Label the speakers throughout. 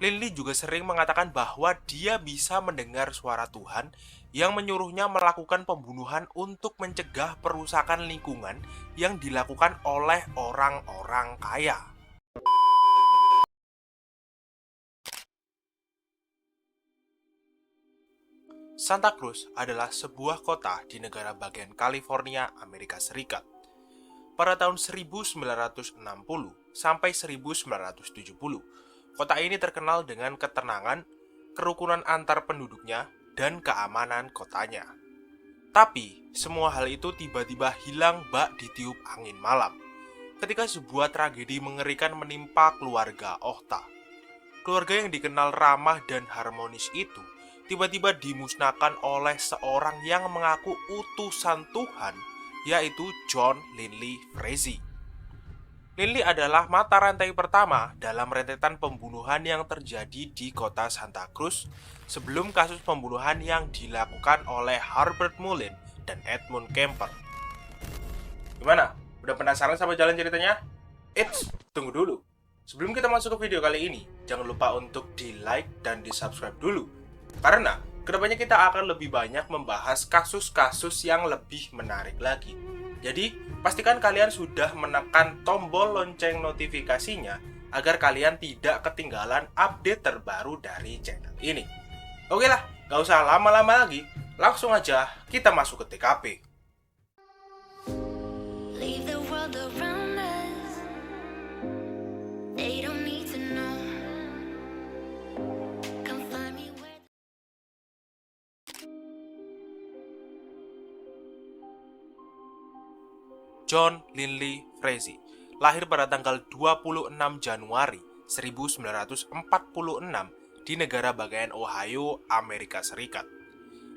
Speaker 1: Linley juga sering mengatakan bahwa dia bisa mendengar suara Tuhan yang menyuruhnya melakukan pembunuhan untuk mencegah perusakan lingkungan yang dilakukan oleh orang-orang kaya. Santa Cruz adalah sebuah kota di negara bagian California, Amerika Serikat. Pada tahun 1960 sampai 1970, kota ini terkenal dengan ketenangan, kerukunan antar penduduknya, dan keamanan kotanya. Tapi, semua hal itu tiba-tiba hilang bak ditiup angin malam, ketika sebuah tragedi mengerikan menimpa keluarga Ohta. Keluarga yang dikenal ramah dan harmonis itu tiba-tiba dimusnahkan oleh seorang yang mengaku utusan Tuhan, yaitu John Linley Frazee. Linley adalah mata rantai pertama dalam rentetan pembunuhan yang terjadi di kota Santa Cruz sebelum kasus pembunuhan yang dilakukan oleh Herbert Mullin dan Edmund Kemper. Gimana? Udah penasaran sama jalan ceritanya? Eits, tunggu dulu. Sebelum kita masuk ke video kali ini, jangan lupa untuk di-like dan di-subscribe dulu. Karena kedepannya kita akan lebih banyak membahas kasus-kasus yang lebih menarik lagi. Jadi, pastikan kalian sudah menekan tombol lonceng notifikasinya agar kalian tidak ketinggalan update terbaru dari channel ini. Oke lah, gak usah lama-lama lagi, langsung aja kita masuk ke TKP.
Speaker 2: Leave the world around us. They don't need to know. Come find me where.
Speaker 1: John Linley Frazee lahir pada tanggal 26 Januari 1946 di negara bagian Ohio, Amerika Serikat.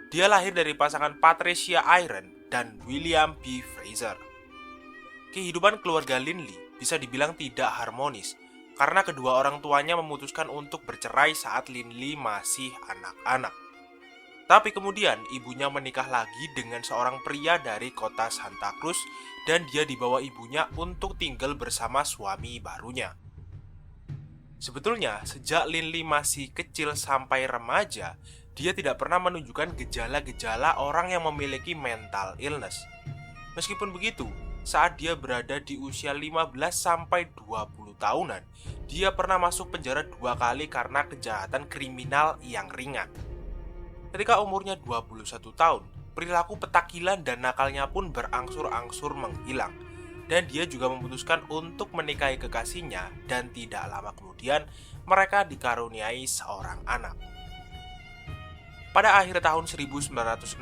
Speaker 1: Dia lahir dari pasangan Patricia Iron dan William B. Fraser. Kehidupan keluarga Linley bisa dibilang tidak harmonis karena kedua orang tuanya memutuskan untuk bercerai saat Linley masih anak-anak. Tapi kemudian ibunya menikah lagi dengan seorang pria dari kota Santa Cruz dan dia dibawa ibunya untuk tinggal bersama suami barunya. Sebetulnya, sejak Linley masih kecil sampai remaja, dia tidak pernah menunjukkan gejala-gejala orang yang memiliki mental illness. Meskipun begitu, saat dia berada di usia 15 sampai 20 tahunan, dia pernah masuk penjara 2 kali karena kejahatan kriminal yang ringan. Ketika umurnya 21 tahun, perilaku petakilan dan nakalnya pun berangsur-angsur menghilang. Dan dia juga memutuskan untuk menikahi kekasihnya dan tidak lama kemudian mereka dikaruniai seorang anak. Pada akhir tahun 1960,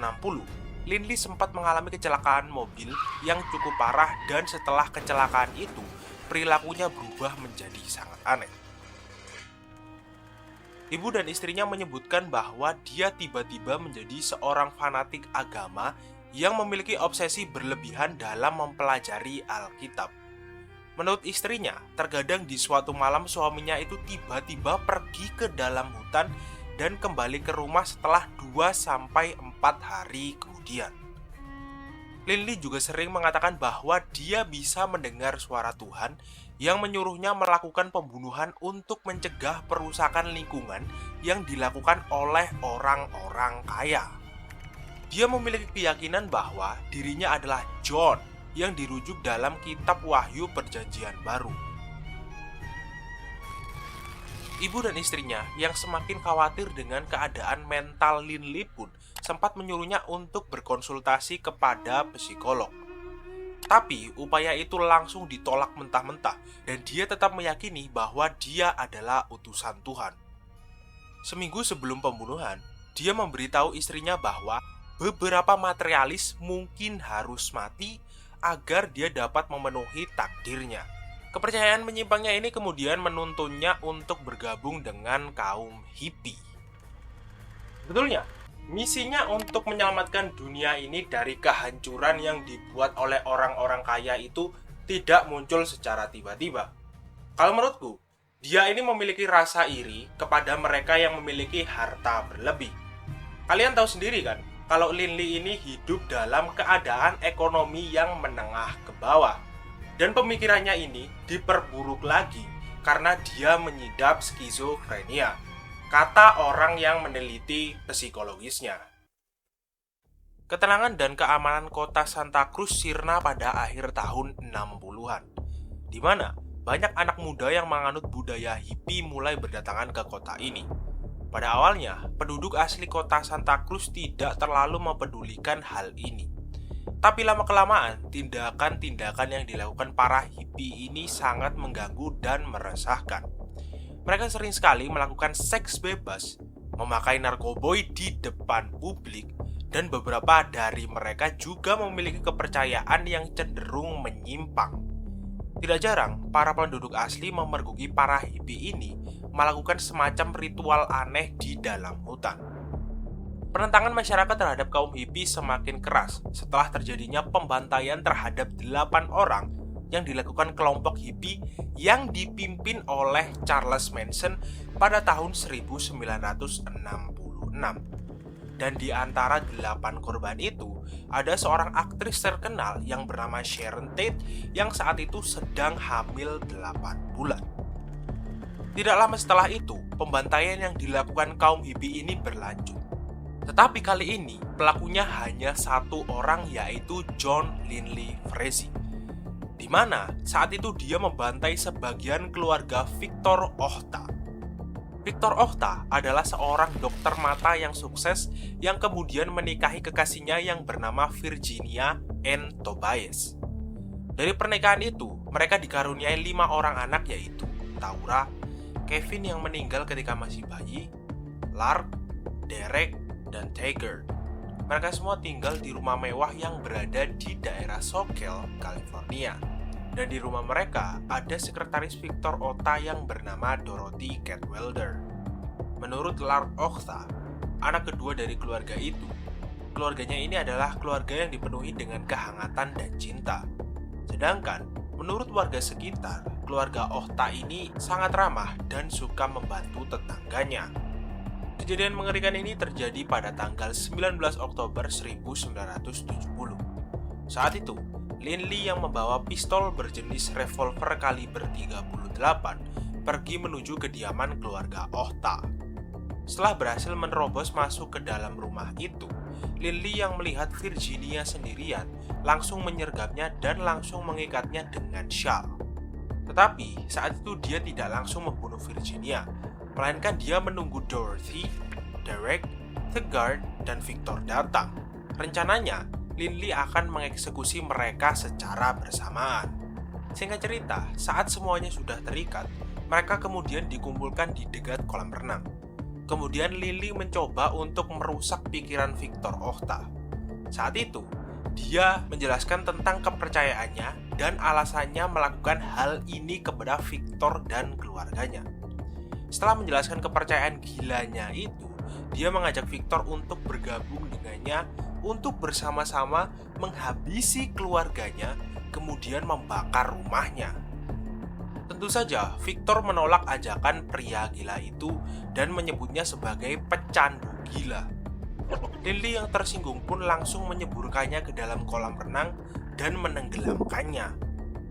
Speaker 1: Linley sempat mengalami kecelakaan mobil yang cukup parah dan setelah kecelakaan itu, perilakunya berubah menjadi sangat aneh. Ibu dan istrinya menyebutkan bahwa dia tiba-tiba menjadi seorang fanatik agama yang memiliki obsesi berlebihan dalam mempelajari Alkitab. Menurut istrinya, terkadang di suatu malam suaminya itu tiba-tiba pergi ke dalam hutan dan kembali ke rumah setelah 2-4 hari kemudian. Linley juga sering mengatakan bahwa dia bisa mendengar suara Tuhan yang menyuruhnya melakukan pembunuhan untuk mencegah perusakan lingkungan yang dilakukan oleh orang-orang kaya. Dia memiliki keyakinan bahwa dirinya adalah John yang dirujuk dalam kitab Wahyu Perjanjian Baru. Ibu dan istrinya yang semakin khawatir dengan keadaan mental Linley pun sempat menyuruhnya untuk berkonsultasi kepada psikolog. Tapi upaya itu langsung ditolak mentah-mentah dan dia tetap meyakini bahwa dia adalah utusan Tuhan. Seminggu sebelum pembunuhan, dia memberitahu istrinya bahwa beberapa materialis mungkin harus mati agar dia dapat memenuhi takdirnya. Kepercayaan menyimpangnya ini kemudian menuntunnya untuk bergabung dengan kaum hippie. Betulnya, misinya untuk menyelamatkan dunia ini dari kehancuran yang dibuat oleh orang-orang kaya itu tidak muncul secara tiba-tiba. Kalau menurutku, dia ini memiliki rasa iri kepada mereka yang memiliki harta berlebih. Kalian tahu sendiri kan, kalau Linley ini hidup dalam keadaan ekonomi yang menengah ke bawah. Dan pemikirannya ini diperburuk lagi karena dia mengidap skizofrenia, kata orang yang meneliti psikologisnya. Ketenangan dan keamanan kota Santa Cruz sirna pada akhir tahun 60-an, di mana banyak anak muda yang menganut budaya hippie mulai berdatangan ke kota ini. Pada awalnya, penduduk asli kota Santa Cruz tidak terlalu mempedulikan hal ini. Tapi lama-kelamaan, tindakan-tindakan yang dilakukan para hippie ini sangat mengganggu dan meresahkan. Mereka sering sekali melakukan seks bebas, memakai narkoboy di depan publik, dan beberapa dari mereka juga memiliki kepercayaan yang cenderung menyimpang. Tidak jarang, para penduduk asli memergoki para hippie ini melakukan semacam ritual aneh di dalam hutan. Penentangan masyarakat terhadap kaum hippie semakin keras setelah terjadinya pembantaian terhadap 8 orang yang dilakukan kelompok hippie yang dipimpin oleh Charles Manson pada tahun 1966. Dan di antara 8 korban itu, ada seorang aktris terkenal yang bernama Sharon Tate yang saat itu sedang hamil 8 bulan. Tidak lama setelah itu, pembantaian yang dilakukan kaum hippie ini berlanjut. Tetapi kali ini, pelakunya hanya satu orang, yaitu John Linley Frazee, di mana saat itu dia membantai sebagian keluarga Victor Ochta. Victor Ochta adalah seorang dokter mata yang sukses yang kemudian menikahi kekasihnya yang bernama Virginia Ann Tobias. Dari pernikahan itu, mereka dikaruniai 5 orang anak, yaitu Taura, Kevin yang meninggal ketika masih bayi, Lark, Derek, dan Tiger. Mereka semua tinggal di rumah mewah yang berada di daerah Soquel, California. Dan di rumah mereka ada sekretaris Victor Ochta yang bernama Dorothy Cadwalder. Menurut Lark Ochta, anak kedua dari keluarga itu, keluarganya ini adalah keluarga yang dipenuhi dengan kehangatan dan cinta. Sedangkan menurut warga sekitar, keluarga Ochta ini sangat ramah dan suka membantu tetangganya. Kejadian mengerikan ini terjadi pada tanggal 19 Oktober 1970. Saat itu, Linley yang membawa pistol berjenis revolver kaliber 38 pergi menuju kediaman keluarga Ochta. Setelah berhasil menerobos masuk ke dalam rumah itu, Linley yang melihat Virginia sendirian langsung menyergapnya dan langsung mengikatnya dengan syal. Tetapi saat itu dia tidak langsung membunuh Virginia, melainkan dia menunggu Dorothy, Derek, Thegard, dan Victor datang. Rencananya, Linley akan mengeksekusi mereka secara bersamaan. Singkat cerita, saat semuanya sudah terikat, mereka kemudian dikumpulkan di dekat kolam renang. Kemudian Linley mencoba untuk merusak pikiran Victor Ochta. Saat itu, dia menjelaskan tentang kepercayaannya dan alasannya melakukan hal ini kepada Victor dan keluarganya. Setelah menjelaskan kepercayaan gilanya itu, dia mengajak Victor untuk bergabung dengannya untuk bersama-sama menghabisi keluarganya, kemudian membakar rumahnya. Tentu saja, Victor menolak ajakan pria gila itu dan menyebutnya sebagai pecandu gila. Linley yang tersinggung pun langsung menyeburkannya ke dalam kolam renang dan menenggelamkannya.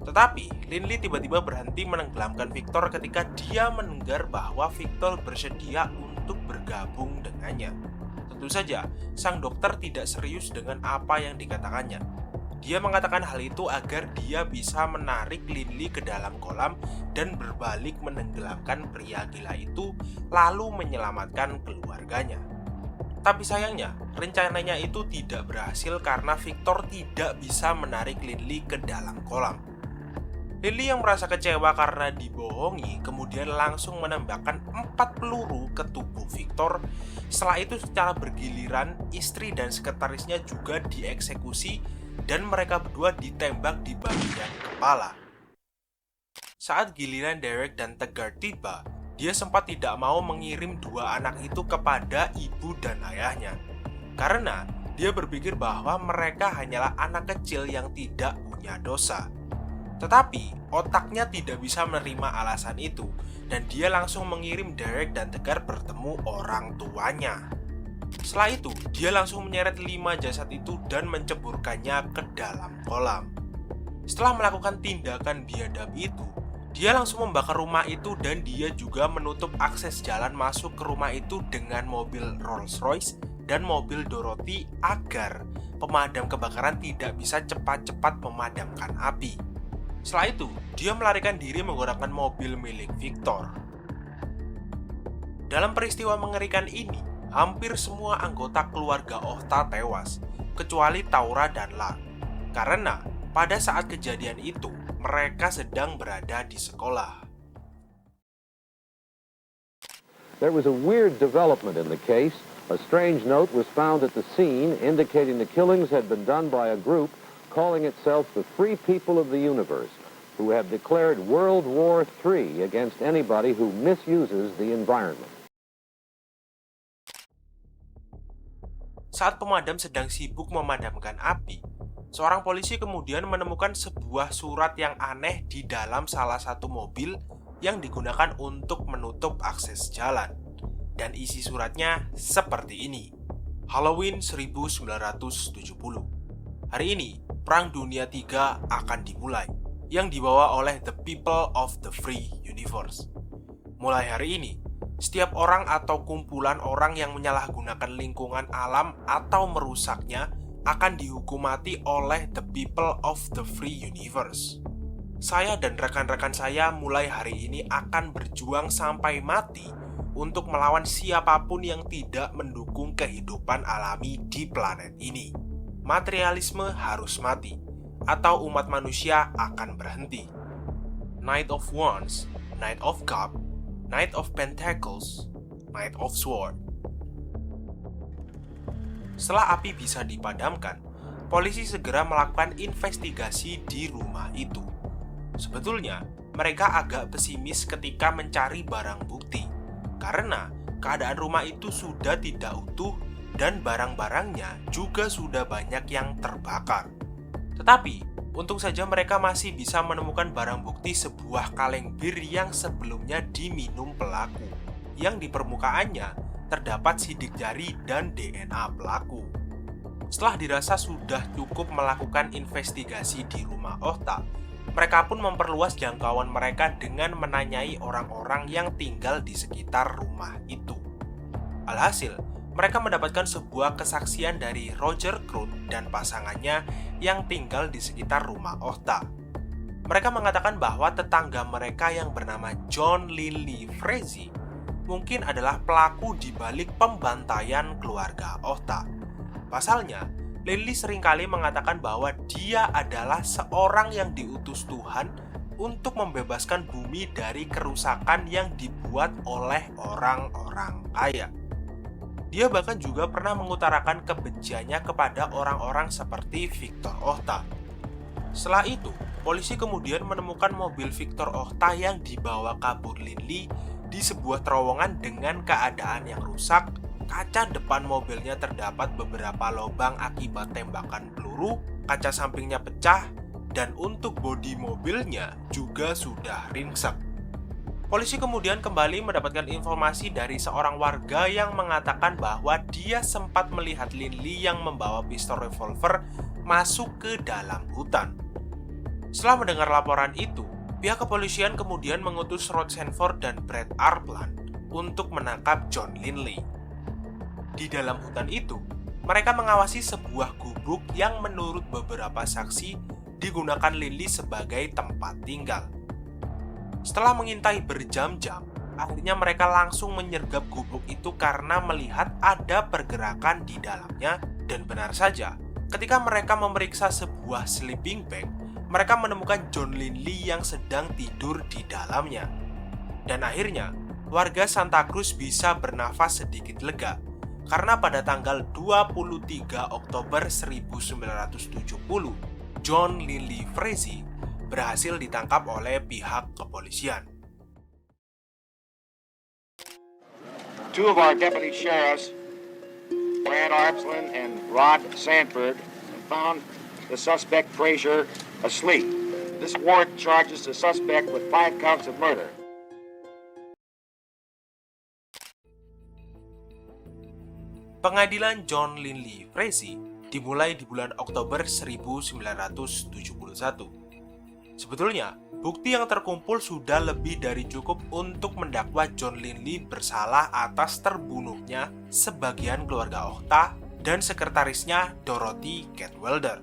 Speaker 1: Tetapi, Linley tiba-tiba berhenti menenggelamkan Victor ketika dia mendengar bahwa Victor bersedia untuk bergabung dengannya. Tentu saja, sang dokter tidak serius dengan apa yang dikatakannya. Dia mengatakan hal itu agar dia bisa menarik Linley ke dalam kolam dan berbalik menenggelamkan pria gila itu, lalu menyelamatkan keluarganya. Tapi sayangnya, rencananya itu tidak berhasil karena Victor tidak bisa menarik Linley ke dalam kolam. Linley yang merasa kecewa karena dibohongi kemudian langsung menembakkan 4 peluru ke tubuh Victor. Setelah itu secara bergiliran istri dan sekretarisnya juga dieksekusi dan mereka berdua ditembak di bagian kepala. Saat giliran Derek dan Thegard tiba, dia sempat tidak mau mengirim 2 anak itu kepada ibu dan ayahnya karena dia berpikir bahwa mereka hanyalah anak kecil yang tidak punya dosa. Tetapi, otaknya tidak bisa menerima alasan itu, dan dia langsung mengirim Derek dan Thegard bertemu orang tuanya. Setelah itu, dia langsung menyeret 5 jasad itu dan menceburkannya ke dalam kolam. Setelah melakukan tindakan biadab itu, Dia langsung membakar rumah itu dan dia juga menutup akses jalan masuk ke rumah itu dengan mobil Rolls-Royce dan mobil Dorothy agar pemadam kebakaran tidak bisa cepat-cepat memadamkan api. Setelah itu, dia melarikan diri menggunakan mobil milik Victor. Dalam peristiwa mengerikan ini, hampir semua anggota keluarga Ohta tewas, kecuali Taura dan La. Karena pada saat kejadian itu, mereka sedang berada di sekolah.
Speaker 3: There was a weird development in the case. A strange note was found at the scene indicating the killings had been done by a group calling itself the Free People of the Universe, who have declared World War III against anybody who misuses the environment.
Speaker 1: Saat pemadam sedang sibuk memadamkan api, seorang polisi kemudian menemukan sebuah surat yang aneh di dalam salah satu mobil yang digunakan untuk menutup akses jalan. Dan isi suratnya seperti ini. Halloween 1970. Hari ini, Perang Dunia III akan dimulai, yang dibawa oleh The People of the Free Universe. Mulai hari ini, setiap orang atau kumpulan orang yang menyalahgunakan lingkungan alam atau merusaknya akan dihukum mati oleh The People of the Free Universe. Saya dan rekan-rekan saya mulai hari ini akan berjuang sampai mati untuk melawan siapapun yang tidak mendukung kehidupan alami di planet ini. Materialisme harus mati, atau umat manusia akan berhenti. Knight of Wands, Knight of Cup, Knight of Pentacles, Knight of Sword. Setelah api bisa dipadamkan, polisi segera melakukan investigasi di rumah itu. Sebetulnya, mereka agak pesimis ketika mencari barang bukti, karena keadaan rumah itu sudah tidak utuh dan barang-barangnya juga sudah banyak yang terbakar. Tetapi, untung saja mereka masih bisa menemukan barang bukti sebuah kaleng bir yang sebelumnya diminum pelaku, yang di permukaannya terdapat sidik jari dan DNA pelaku. Setelah dirasa sudah cukup melakukan investigasi di rumah Ohta, mereka pun memperluas jangkauan mereka dengan menanyai orang-orang yang tinggal di sekitar rumah itu. Alhasil, mereka mendapatkan sebuah kesaksian dari Roger Cruz dan pasangannya yang tinggal di sekitar rumah Ohta. Mereka mengatakan bahwa tetangga mereka yang bernama John Linley Frazee mungkin adalah pelaku di balik pembantaian keluarga Ohta. Pasalnya, Linley seringkali mengatakan bahwa dia adalah seorang yang diutus Tuhan untuk membebaskan bumi dari kerusakan yang dibuat oleh orang-orang kaya. Dia bahkan juga pernah mengutarakan kebenciannya kepada orang-orang seperti Victor Ohta. Setelah itu, polisi kemudian menemukan mobil Victor Ohta yang dibawa kabur Linley di sebuah terowongan dengan keadaan yang rusak. Kaca depan mobilnya terdapat beberapa lubang akibat tembakan peluru, kaca sampingnya pecah, dan untuk bodi mobilnya juga sudah ringsek. Polisi kemudian kembali mendapatkan informasi dari seorang warga yang mengatakan bahwa dia sempat melihat Linley yang membawa pistol revolver masuk ke dalam hutan. Setelah mendengar laporan itu, pihak kepolisian kemudian mengutus Rod Sanford dan Brett Arpland untuk menangkap John Linley. Di dalam hutan itu, mereka mengawasi sebuah gubuk yang menurut beberapa saksi digunakan Linley sebagai tempat tinggal. Setelah mengintai berjam-jam, akhirnya mereka langsung menyergap gubuk itu karena melihat ada pergerakan di dalamnya, dan benar saja, ketika mereka memeriksa sebuah sleeping bag, mereka menemukan John Linley yang sedang tidur di dalamnya. Dan akhirnya, warga Santa Cruz bisa bernafas sedikit lega, karena pada tanggal 23 Oktober 1970, John Linley Frazee berhasil ditangkap oleh pihak kepolisian.
Speaker 4: Two of our deputy sheriffs, Brad Arpsland and Rod Sanford, found the suspect Frazier asleep. This warrant charges the suspect with 5 counts of murder.
Speaker 1: Pengadilan John Linley Frazee dimulai di bulan Oktober 1971. Sebetulnya, bukti yang terkumpul sudah lebih dari cukup untuk mendakwa John Linley bersalah atas terbunuhnya sebagian keluarga Okta dan sekretarisnya Dorothy Cadwalder.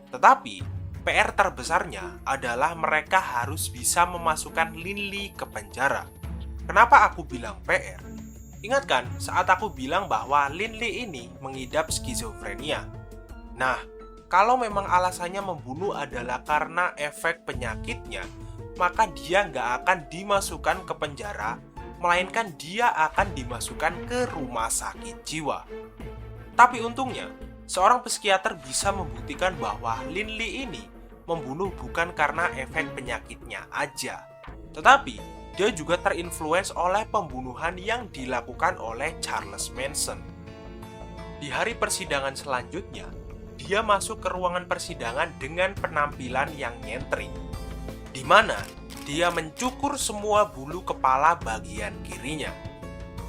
Speaker 1: Tetapi, PR terbesarnya adalah mereka harus bisa memasukkan Linley ke penjara. Kenapa aku bilang PR? Ingat kan saat aku bilang bahwa Linley ini mengidap skizofrenia? Nah, kalau memang alasannya membunuh adalah karena efek penyakitnya, maka dia nggak akan dimasukkan ke penjara, melainkan dia akan dimasukkan ke rumah sakit jiwa. Tapi untungnya, seorang psikiater bisa membuktikan bahwa Linley ini membunuh bukan karena efek penyakitnya aja, tetapi dia juga terinfluence oleh pembunuhan yang dilakukan oleh Charles Manson. Di hari persidangan selanjutnya, dia masuk ke ruangan persidangan dengan penampilan yang nyentrik, di mana dia mencukur semua bulu kepala bagian kirinya.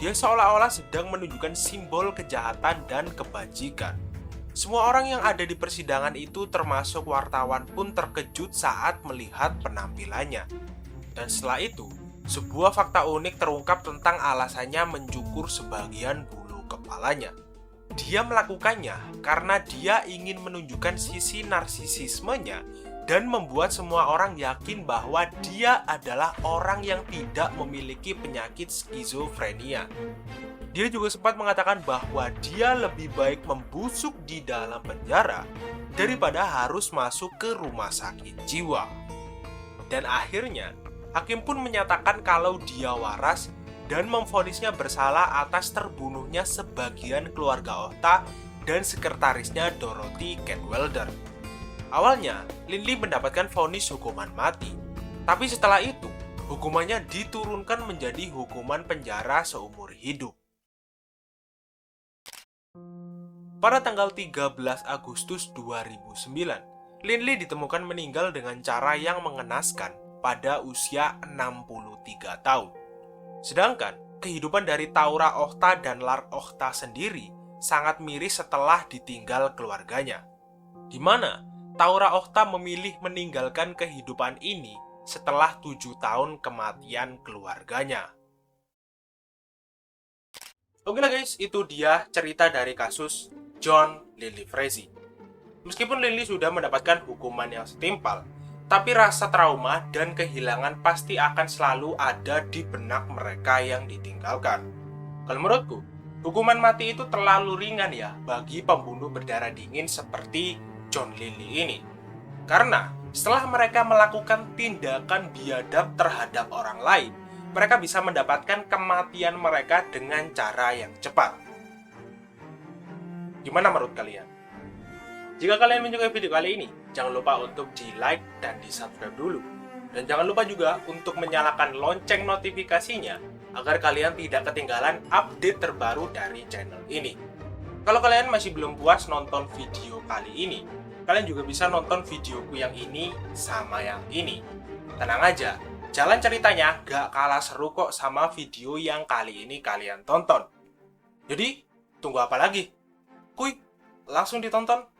Speaker 1: Dia seolah-olah sedang menunjukkan simbol kejahatan dan kebajikan. Semua orang yang ada di persidangan itu termasuk wartawan pun terkejut saat melihat penampilannya. Dan setelah itu, sebuah fakta unik terungkap tentang alasannya mencukur sebagian bulu kepalanya. Dia melakukannya karena dia ingin menunjukkan sisi narsisismenya dan membuat semua orang yakin bahwa dia adalah orang yang tidak memiliki penyakit skizofrenia. Dia juga sempat mengatakan bahwa dia lebih baik membusuk di dalam penjara daripada harus masuk ke rumah sakit jiwa. Dan akhirnya, hakim pun menyatakan kalau dia waras dan memvonisnya bersalah atas terbunuhnya sebagian keluarga Okta dan sekretarisnya Dorothy Cadwalder. Awalnya, Linley mendapatkan vonis hukuman mati, tapi setelah itu, hukumannya diturunkan menjadi hukuman penjara seumur hidup. Pada tanggal 13 Agustus 2009, Linley ditemukan meninggal dengan cara yang mengenaskan pada usia 63 tahun. Sedangkan kehidupan dari Taura Okta dan Lar Okta sendiri sangat miris setelah ditinggal keluarganya, di mana Taura Okta memilih meninggalkan kehidupan ini setelah 7 tahun kematian keluarganya. Oke lah guys, itu dia cerita dari kasus John Linley Frazee. Meskipun Linley sudah mendapatkan hukuman yang setimpal, tapi rasa trauma dan kehilangan pasti akan selalu ada di benak mereka yang ditinggalkan. Kalau menurutku, hukuman mati itu terlalu ringan ya bagi pembunuh berdarah dingin seperti John Linley ini. Karena setelah mereka melakukan tindakan biadab terhadap orang lain, mereka bisa mendapatkan kematian mereka dengan cara yang cepat. Gimana menurut kalian? Jika kalian menyukai video kali ini, jangan lupa untuk di-like dan di-subscribe dulu. Dan jangan lupa juga untuk menyalakan lonceng notifikasinya agar kalian tidak ketinggalan update terbaru dari channel ini. Kalau kalian masih belum puas nonton video kali ini, kalian juga bisa nonton videoku yang ini sama yang ini. Tenang aja, jalan ceritanya gak kalah seru kok sama video yang kali ini kalian tonton. Jadi, tunggu apa lagi? Kuy, langsung ditonton!